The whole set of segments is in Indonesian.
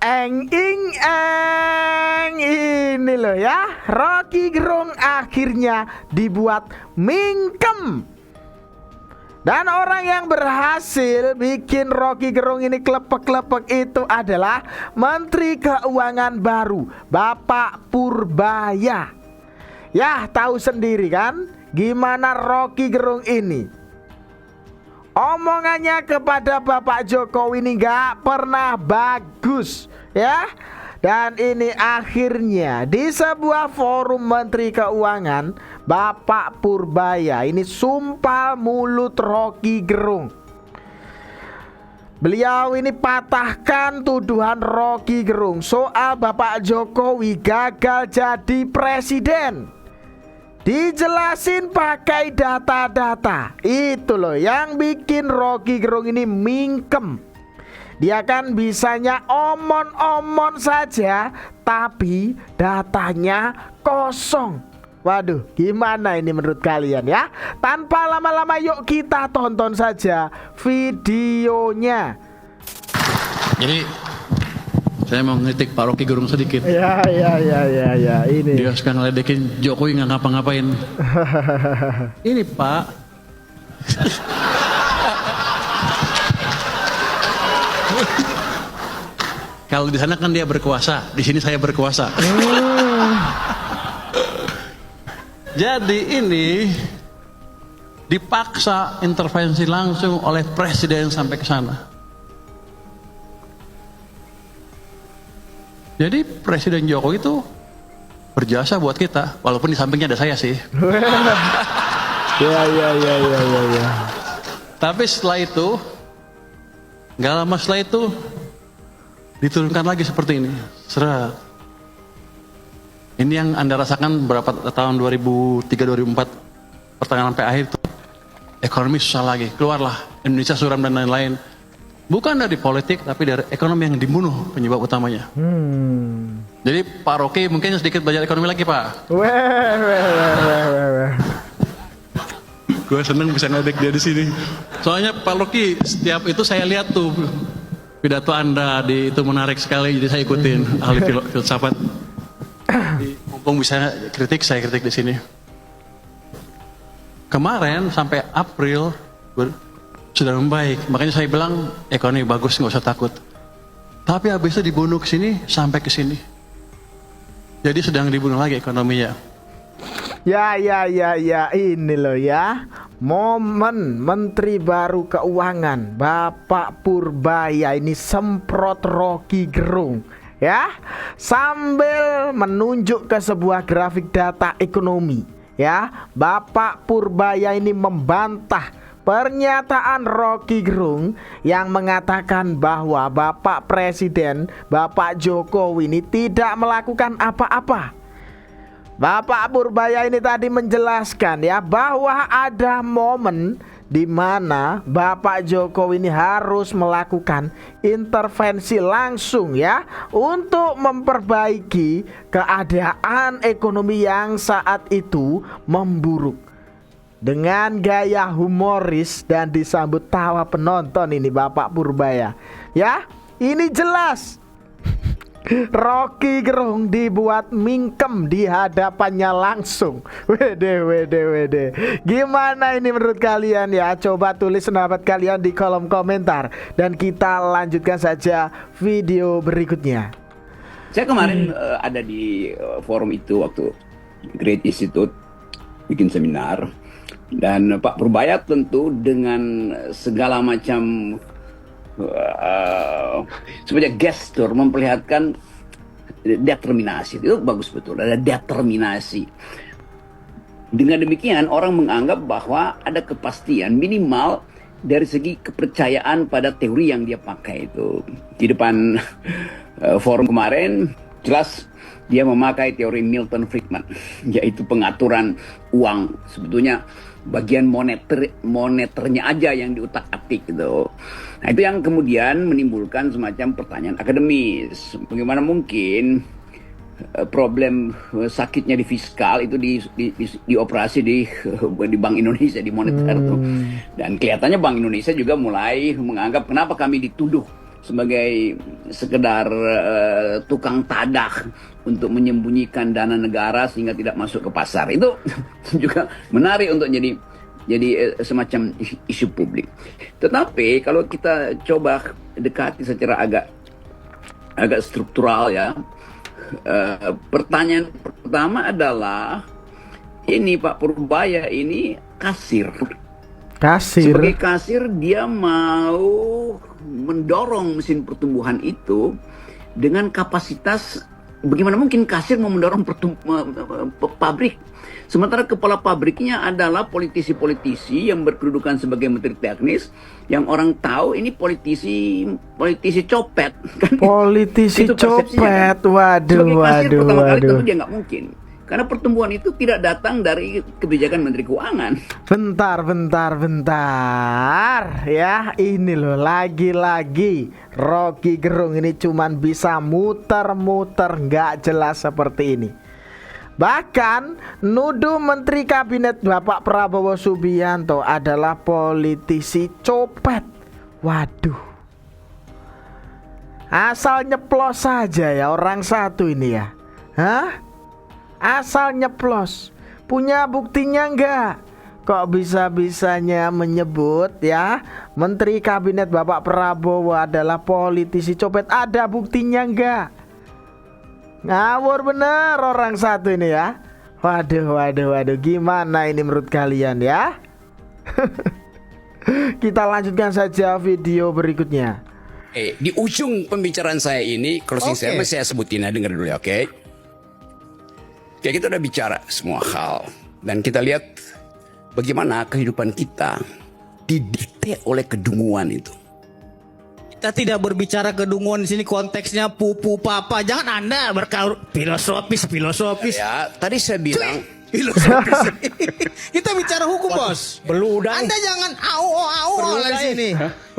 Eng ing eng, ini loh ya, Rocky Gerung akhirnya dibuat mingkem. Dan orang yang berhasil bikin Rocky Gerung ini klepek-klepek itu adalah Menteri Keuangan baru, Bapak Purbaya. Ya, tahu sendiri kan gimana Rocky Gerung ini. Omongannya kepada Bapak Jokowi ini gak pernah bagus ya. Dan ini akhirnya di sebuah forum Menteri Keuangan, Bapak Purbaya ini sumpah mulut Rocky Gerung. Beliau ini patahkan tuduhan Rocky Gerung soal Bapak Jokowi gagal jadi presiden. Dijelasin pakai data-data. Itu loh yang bikin Rocky Gerung ini mingkem. Dia kan bisanya omon-omon saja, tapi datanya kosong. Waduh, gimana ini menurut kalian ya? Tanpa lama-lama yuk kita tonton saja videonya. Jadi saya mau ngeritik Pak Rocky Gerung sedikit. Ya, ini. Dia sekarang ngeledekin Jokowi nggak ngapa-ngapain. Ini Pak. Kalau di sana kan dia berkuasa, di sini saya berkuasa. Jadi ini dipaksa intervensi langsung oleh presiden sampai ke sana. Jadi Presiden Jokowi itu berjasa buat kita, walaupun di sampingnya ada saya sih. Ya. Tapi setelah itu, nggak lama setelah itu diturunkan lagi seperti ini. Seret. Ini yang Anda rasakan berapa tahun 2003-2004 pertengahan sampai akhir itu ekonomi susah lagi. Keluarlah Indonesia suram dan lain-lain. Bukan dari politik, tapi dari ekonomi yang dibunuh penyebab utamanya. Jadi Pak Rocky mungkin sedikit belajar ekonomi lagi Pak. Gue seneng bisa ngedek dia di sini. Soalnya Pak Rocky setiap itu saya lihat tuh pidato Anda itu menarik sekali, jadi saya ikutin ahli filsafat. Mumpung bisa kritik, saya kritik di sini. Kemarin sampai April sudah membaik, makanya saya bilang ekonomi bagus, nggak usah takut. Tapi habis itu dibunuh ke sini sampai ke sini. Jadi sedang dibunuh lagi ekonominya. Ya, ini loh ya, momen Menteri Baru Keuangan Bapak Purbaya ini semprot Rocky Gerung ya, sambil menunjuk ke sebuah grafik data ekonomi ya. Bapak Purbaya ini membantah pernyataan Rocky Gerung yang mengatakan bahwa Bapak Presiden, Bapak Jokowi ini tidak melakukan apa-apa. Bapak Purbaya ini tadi menjelaskan ya bahwa ada momen di mana Bapak Jokowi ini harus melakukan intervensi langsung ya untuk memperbaiki keadaan ekonomi yang saat itu memburuk. Dengan gaya humoris dan disambut tawa penonton ini Bapak Purbaya. Ya, ini jelas Rocky Gerung dibuat mingkem di hadapannya langsung. Wede. Gimana ini menurut kalian ya? Coba tulis pendapat kalian di kolom komentar. Dan kita lanjutkan saja video berikutnya. Saya kemarin ada di forum itu waktu Great Institute bikin seminar. Dan Pak Purbaya tentu dengan segala macam sebagai gestur memperlihatkan determinasi. Itu bagus betul, ada determinasi. Dengan demikian orang menganggap bahwa ada kepastian minimal dari segi kepercayaan pada teori yang dia pakai itu. Di depan forum kemarin jelas dia memakai teori Milton Friedman, yaitu pengaturan uang. Sebetulnya bagian moneternya aja yang diutak-atik gitu. Nah itu yang kemudian menimbulkan semacam pertanyaan akademis. Bagaimana mungkin problem sakitnya di fiskal itu dioperasi di Bank Indonesia, di moneter tuh. Dan kelihatannya Bank Indonesia juga mulai menganggap kenapa kami dituduh sebagai sekedar tukang tadah untuk menyembunyikan dana negara sehingga tidak masuk ke pasar. Itu juga menarik untuk jadi semacam isu publik. Tetapi kalau kita coba dekati secara agak struktural ya, pertanyaan pertama adalah ini Pak Purbaya ini kasir. Sebagai kasir dia mau mendorong mesin pertumbuhan itu dengan kapasitas, bagaimana mungkin kasir mau mendorong pabrik, sementara kepala pabriknya adalah politisi-politisi yang berkedudukan sebagai menteri teknis, yang orang tahu ini politisi copet kan? Politisi copet, kan? Sebagai kasir pertama kali tentu waduh. dia nggak mungkin. Karena pertumbuhan itu tidak datang dari kebijakan Menteri Keuangan. Bentar. Ya, ini loh lagi-lagi Rocky Gerung ini cuman bisa muter-muter nggak jelas seperti ini. Bahkan nuduh Menteri Kabinet Bapak Prabowo Subianto adalah politisi copet. Waduh. Asal nyeplos saja ya orang satu ini ya. Hah? Asal nyeplos, punya buktinya enggak? Kok bisa-bisanya menyebut ya Menteri Kabinet Bapak Prabowo adalah politisi copet? Ada buktinya enggak? Ngawur bener orang satu ini ya. Waduh, gimana ini menurut kalian ya? Kita lanjutkan saja video berikutnya. Di ujung pembicaraan saya ini, closing saya sebutin aja, dengar dulu ya, oke? Oke, kita udah bicara semua hal. Dan kita lihat bagaimana kehidupan kita didikte oleh kedunguan itu. Kita tidak berbicara kedunguan di sini, konteksnya pupu papa. Jangan Anda berkaur filosofis. Ya, tadi saya bilang Filosofis. Kita bicara hukum, Bos. Beludang. Anda jangan au di sini.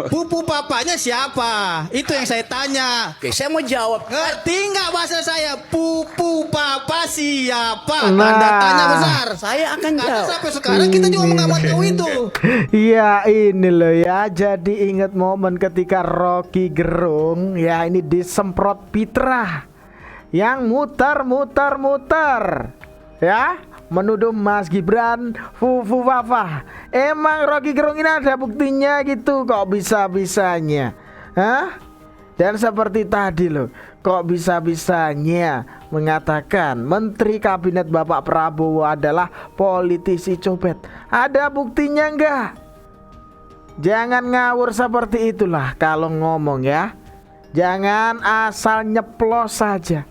Pupu papanya siapa? Itu yang saya tanya. Oke, saya mau jawab. Ngerti nggak bahasa saya? Pupu papa siapa? Nah. Tanda tanya besar. Saya akan Karena jawab. sampai sekarang kita juga nggak tahu itu. Iya ini loh ya. Jadi ingat momen ketika Rocky Gerung ya ini disemprot Pitra yang muter ya menuduh Mas Gibran fufu wafah. Emang Rocky Gerung ini ada buktinya gitu, kok bisa-bisanya? Hah? Dan seperti tadi loh, kok bisa-bisanya mengatakan Menteri Kabinet Bapak Prabowo adalah politisi copet? Ada buktinya enggak? Jangan ngawur seperti itulah kalau ngomong ya. Jangan asal nyeplos saja.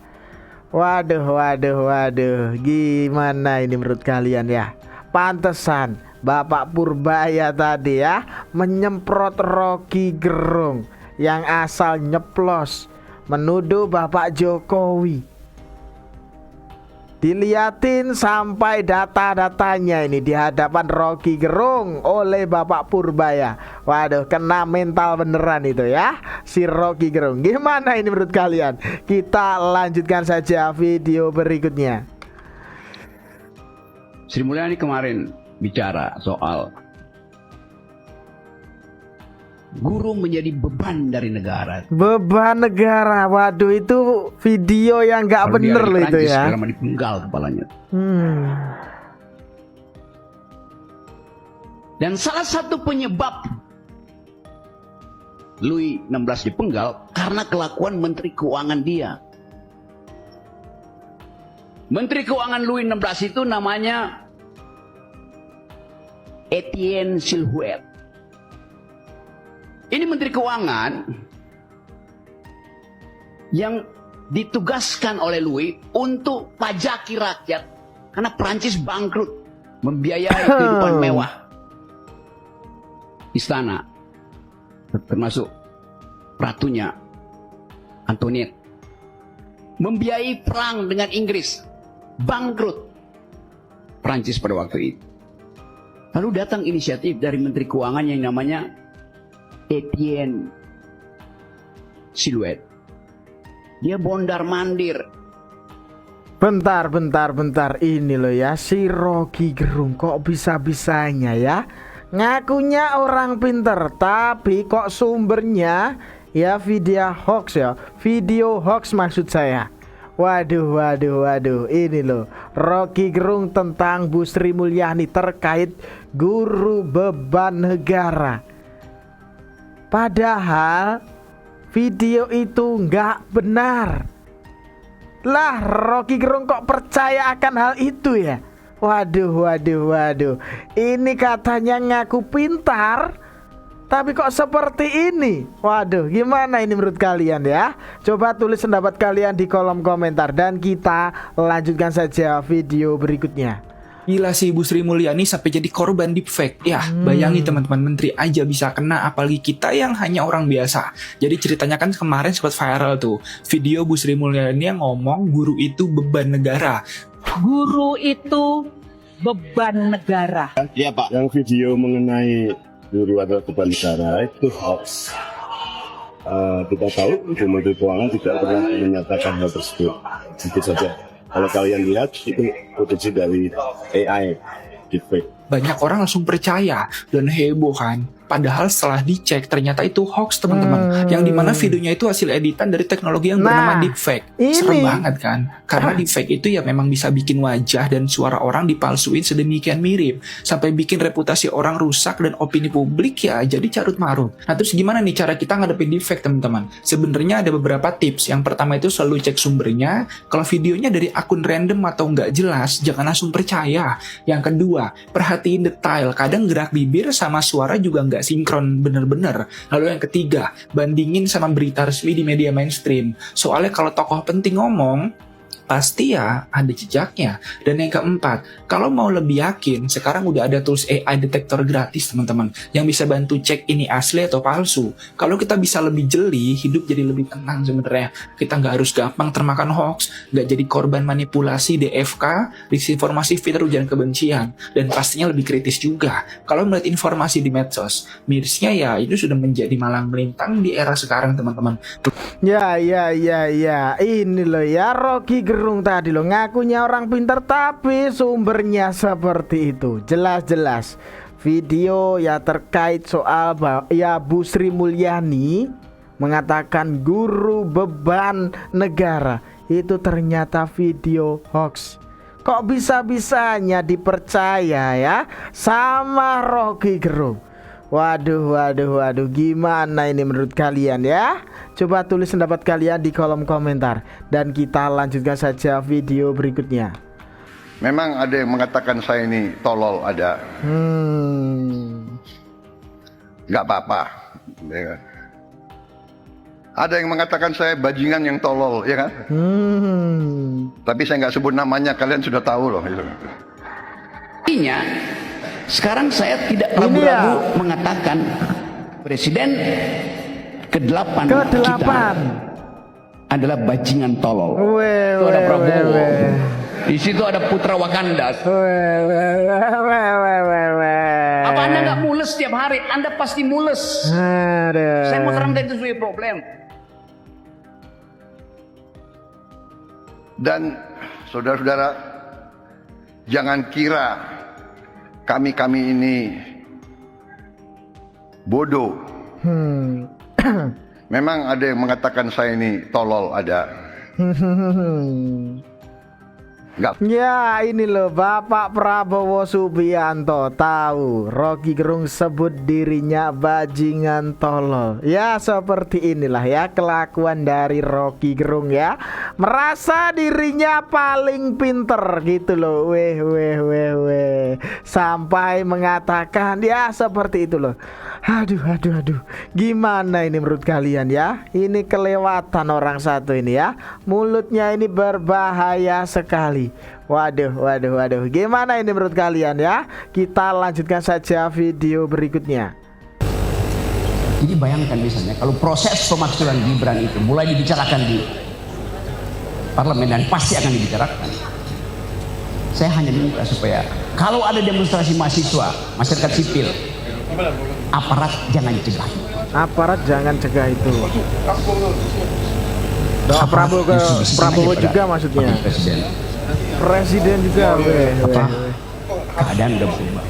Waduh, gimana ini menurut kalian ya? Pantesan Bapak Purbaya tadi ya menyemprot Rocky Gerung yang asal nyeplos menuduh Bapak Jokowi. Diliatin sampai data-datanya ini di hadapan Rocky Gerung oleh Bapak Purbaya. Waduh, kena mental beneran itu ya si Rocky Gerung. Gimana ini menurut kalian? Kita lanjutkan saja video berikutnya. Sri Mulyani kemarin bicara soal guru menjadi beban dari negara. Beban negara. Waduh, itu video yang gak bener loh itu ya. Lama dipenggal kepalanya. Dan salah satu penyebab Louis 16 dipenggal karena kelakuan Menteri Keuangan dia. Menteri Keuangan Louis 16 itu namanya Etienne Silhouette. Ini Menteri Keuangan yang ditugaskan oleh Louis untuk pajaki rakyat karena Prancis bangkrut, membiayai kehidupan mewah istana, termasuk ratunya Antoinette, membiayai perang dengan Inggris, bangkrut Prancis pada waktu itu. Lalu datang inisiatif dari Menteri Keuangan yang namanya Etienne Silhouette. Dia bondar mandir. Bentar. Ini loh ya si Rocky Gerung kok bisa-bisanya ya ngakunya orang pinter, tapi kok sumbernya ya, video hoax maksud saya. Waduh, ini loh Rocky Gerung tentang Bu Sri Mulyani terkait guru beban negara. Padahal video itu nggak benar. Lah, Rocky Gerung kok percaya akan hal itu ya? Waduh. Ini katanya ngaku pintar, tapi kok seperti ini? Waduh, gimana ini menurut kalian ya? Coba tulis pendapat kalian di kolom komentar dan kita lanjutkan saja video berikutnya. Gila sih Bu Sri Mulyani sampai jadi korban deepfake. Ya, bayangin teman-teman, menteri aja bisa kena, apalagi kita yang hanya orang biasa. Jadi ceritanya kan kemarin sempat viral tuh video Bu Sri Mulyani yang ngomong guru itu beban negara. Guru itu beban negara. Iya Pak. Yang video mengenai guru adalah beban negara itu hoax. Kita tahu Bu Menteri Keuangan tidak pernah menyatakan hal tersebut. Itu saja. Kalau kalian lihat itu footage dari AI deepfake. Banyak orang langsung percaya dan heboh kan. Padahal setelah dicek ternyata itu hoax teman-teman. Yang dimana videonya itu hasil editan dari teknologi yang bernama deepfake. Serem banget kan. Karena deepfake itu ya memang bisa bikin wajah dan suara orang dipalsuin sedemikian mirip. Sampai bikin reputasi orang rusak dan opini publik ya jadi carut marut. Nah terus gimana nih cara kita ngadepin deepfake teman-teman? Sebenarnya ada beberapa tips. Yang pertama itu selalu cek sumbernya. Kalau videonya dari akun random atau nggak jelas, jangan langsung percaya. Yang kedua, perhatiin detail. Kadang gerak bibir sama suara juga nggak sinkron bener-bener. Lalu yang ketiga, bandingin sama berita resmi di media mainstream. Soalnya kalau tokoh penting ngomong, pasti ya ada jejaknya. Dan yang keempat, kalau mau lebih yakin, sekarang udah ada tools AI detektor gratis teman-teman, yang bisa bantu cek ini asli atau palsu. Kalau kita bisa lebih jeli, hidup jadi lebih tenang sebenarnya. Kita nggak harus gampang termakan hoax, nggak jadi korban manipulasi DFK, disinformasi, fitnah, ujaran kebencian, dan pastinya lebih kritis juga. Kalau melihat informasi di medsos, mirisnya ya itu sudah menjadi malang melintang di era sekarang teman-teman. Ya, ini loh ya Rocky Gerung tadi loh ngakunya orang pintar tapi sumbernya seperti itu. Jelas-jelas video ya terkait soal ya Bu Sri Mulyani mengatakan guru beban negara itu ternyata video hoax. Kok bisa-bisanya dipercaya ya sama Rocky Gerung? Waduh, gimana ini menurut kalian ya? Coba tulis pendapat kalian di kolom komentar dan kita lanjutkan saja video berikutnya. Memang ada yang mengatakan saya ini tolol, ada. Nggak apa-apa. Ya. Ada yang mengatakan saya bajingan yang tolol, ya kan? Tapi saya nggak sebut namanya, kalian sudah tahu loh. Artinya sekarang saya tidak ragu-ragu mengatakan presiden ke-8 kita adalah bajingan tolol. Itu ada Prabowo. Di situ ada putra Wakanda. Apa Anda nggak mules setiap hari? Anda pasti mules. Saya mau terangkan itu sebagai problem. Dan saudara-saudara, jangan kira kami ini bodoh. Memang ada yang mengatakan saya ini tolol, ada. Enggak. Ya ini loh Bapak Prabowo Subianto tahu Rocky Gerung sebut dirinya bajingan tolol. Ya seperti inilah ya kelakuan dari Rocky Gerung ya. Merasa dirinya paling pinter gitu loh. Weh. Sampai mengatakan ya seperti itu loh. Aduh. Gimana ini menurut kalian ya? Ini kelewatan orang satu ini ya. Mulutnya ini berbahaya sekali. Waduh. Gimana ini menurut kalian ya? Kita lanjutkan saja video berikutnya. Jadi bayangkan misalnya kalau proses pemakzulan Gibran itu mulai dibicarakan di parlemen dan pasti akan dibicarakan. Saya hanya minta supaya kalau ada demonstrasi mahasiswa, masyarakat sipil, aparat jangan cegah. Aparat jangan cegah itu. Doa Prabowo juga maksudnya. Presiden juga. Keadaan udah berubah.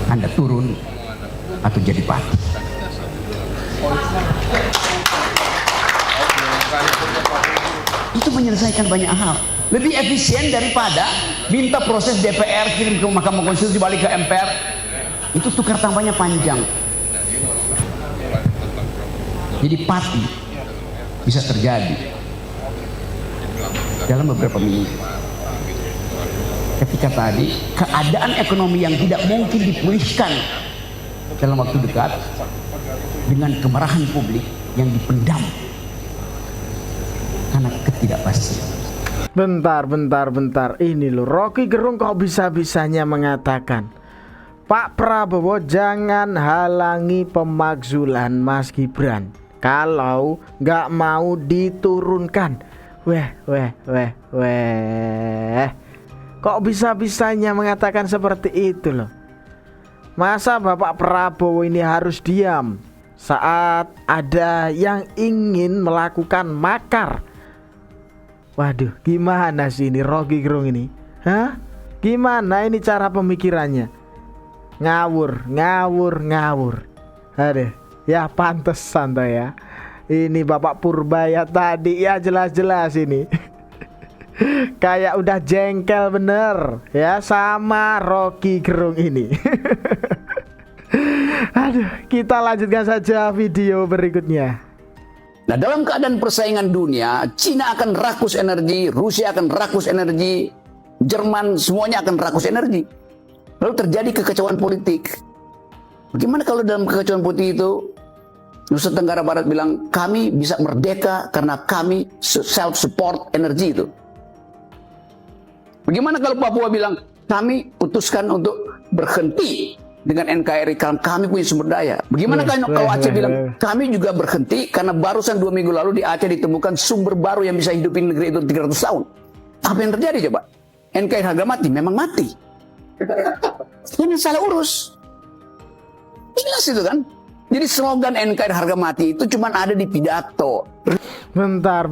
Anda turun atau jadi pati. Itu menyelesaikan banyak hal. Lebih efisien daripada minta proses DPR kirim ke Mahkamah Konstitusi balik ke MPR. Itu tukar tambahnya panjang. Jadi pati bisa terjadi dalam beberapa minggu. Ketika tadi keadaan ekonomi yang tidak mungkin dipulihkan dalam waktu dekat dengan kemarahan publik yang dipendam karena ketidakpastian. Bentar. Ini loh, Rocky Gerung kok bisa-bisanya mengatakan, Pak Prabowo jangan halangi pemakzulan Mas Gibran kalau nggak mau diturunkan. Weh. Kok bisa-bisanya mengatakan seperti itu loh? Masa Bapak Prabowo ini harus diam saat ada yang ingin melakukan makar? Waduh, gimana sih ini Rocky Gerung ini? Hah? Gimana ini cara pemikirannya? Ngawur. Aduh, ya pantes santai ya. Ini Bapak Purbaya tadi ya jelas-jelas ini kayak udah jengkel bener ya sama Rocky Gerung ini. Aduh, kita lanjutkan saja video berikutnya. Nah, dalam keadaan persaingan dunia, Cina akan rakus energi, Rusia akan rakus energi, Jerman semuanya akan rakus energi. Lalu terjadi kekacauan politik. Bagaimana kalau dalam kekacauan politik itu Nusa Tenggara Barat bilang kami bisa merdeka karena kami self-support energi itu? Bagaimana kalau Papua bilang kami putuskan untuk berhenti dengan NKRI karena kami punya sumber daya? Bagaimana kalau Aceh bilang kami juga berhenti karena barusan 2 minggu lalu di Aceh ditemukan sumber baru yang bisa hidupin negeri itu 300 tahun? Apa yang terjadi coba? NKRI harga mati, memang mati. Ini salah urus. Jelas itu kan? Jadi slogan NKRI harga mati itu cuma ada di pidato. Bentar.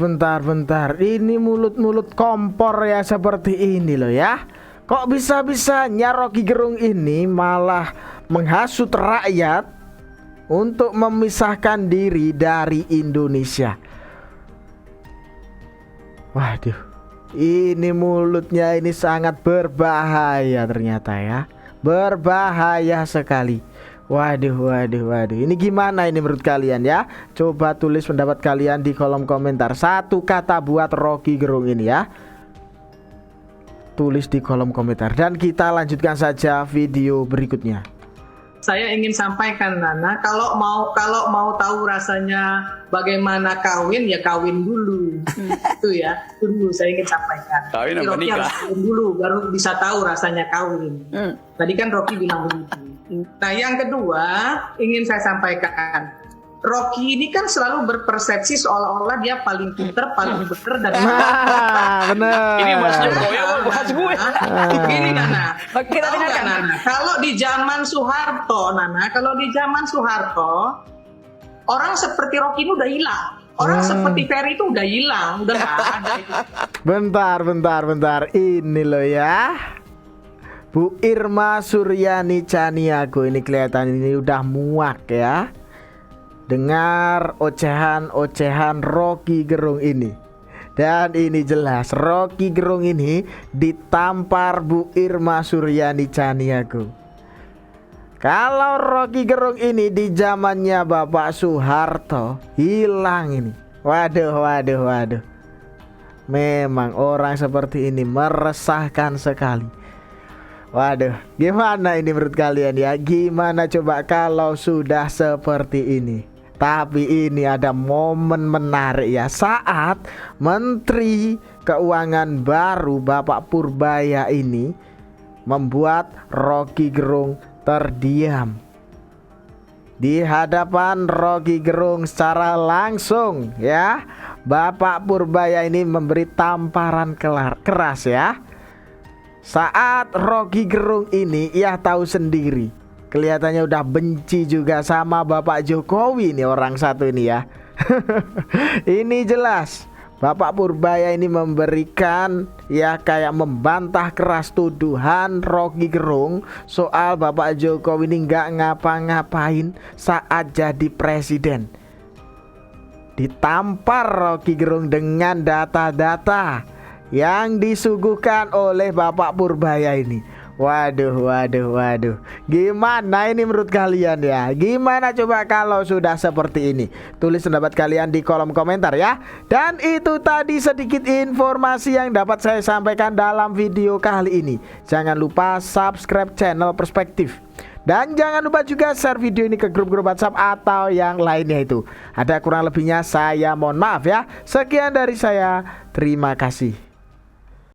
Ini mulut-mulut kompor ya seperti ini loh ya. Kok bisa-bisanya Rocky Gerung ini malah menghasut rakyat untuk memisahkan diri dari Indonesia? Waduh, ini mulutnya ini sangat berbahaya ternyata ya. Berbahaya sekali. Waduh. Ini gimana ini menurut kalian ya? Coba tulis pendapat kalian di kolom komentar. Satu kata buat Rocky Gerung ini ya. Tulis di kolom komentar. Dan kita lanjutkan saja video berikutnya. Saya ingin sampaikan Nana, kalau mau tahu rasanya bagaimana kawin ya kawin dulu. Itu ya, dulu saya ingin sampaikan. Kawin apa Rocky nikah? harus kawin dulu baru bisa tahu rasanya kawin. Tadi kan Rocky bilang begitu. Nah, yang kedua ingin saya sampaikan, Rocky ini kan selalu berpersepsi seolah-olah dia paling pinter, paling bener dari Bener. Ini Mas Jokowi apa bahas gue? Gini Nana, Kita tahu nggak, Nana? Kalau di zaman Soeharto, orang seperti Rocky ini udah hilang. Orang seperti Ferry itu udah hilang, udah nggak ada itu. Bentar. Ini loh ya. Bu Irma Suryani Caniago ini kelihatan ini udah muak ya. Dengar ocehan Rocky Gerung ini. Dan ini jelas Rocky Gerung ini ditampar Bu Irma Suryani Caniago. Kalau Rocky Gerung ini di zamannya Bapak Soeharto hilang ini. Waduh. Memang orang seperti ini meresahkan sekali. Waduh, gimana ini menurut kalian ya? Gimana coba kalau sudah seperti ini? Tapi ini ada momen menarik ya, saat Menteri Keuangan baru Bapak Purbaya ini membuat Rocky Gerung terdiam. Di hadapan Rocky Gerung secara langsung ya, Bapak Purbaya ini memberi tamparan keras ya. Saat Rocky Gerung ini ya tahu sendiri, kelihatannya udah benci juga sama Bapak Jokowi nih orang satu ini ya. Ini jelas Bapak Purbaya ini memberikan ya kayak membantah keras tuduhan Rocky Gerung soal Bapak Jokowi ini nggak ngapa-ngapain saat jadi presiden. ditampar Rocky Gerung dengan data-data yang disuguhkan oleh Bapak Purbaya ini. Waduh. Gimana ini menurut kalian ya? Gimana coba kalau sudah seperti ini? Tulis pendapat kalian di kolom komentar ya. Dan itu tadi sedikit informasi yang dapat saya sampaikan dalam video kali ini. Jangan lupa subscribe channel Perspektif. Dan jangan lupa juga share video ini ke grup-grup WhatsApp atau yang lainnya itu. Ada kurang lebihnya saya mohon maaf ya. Sekian dari saya. Terima kasih.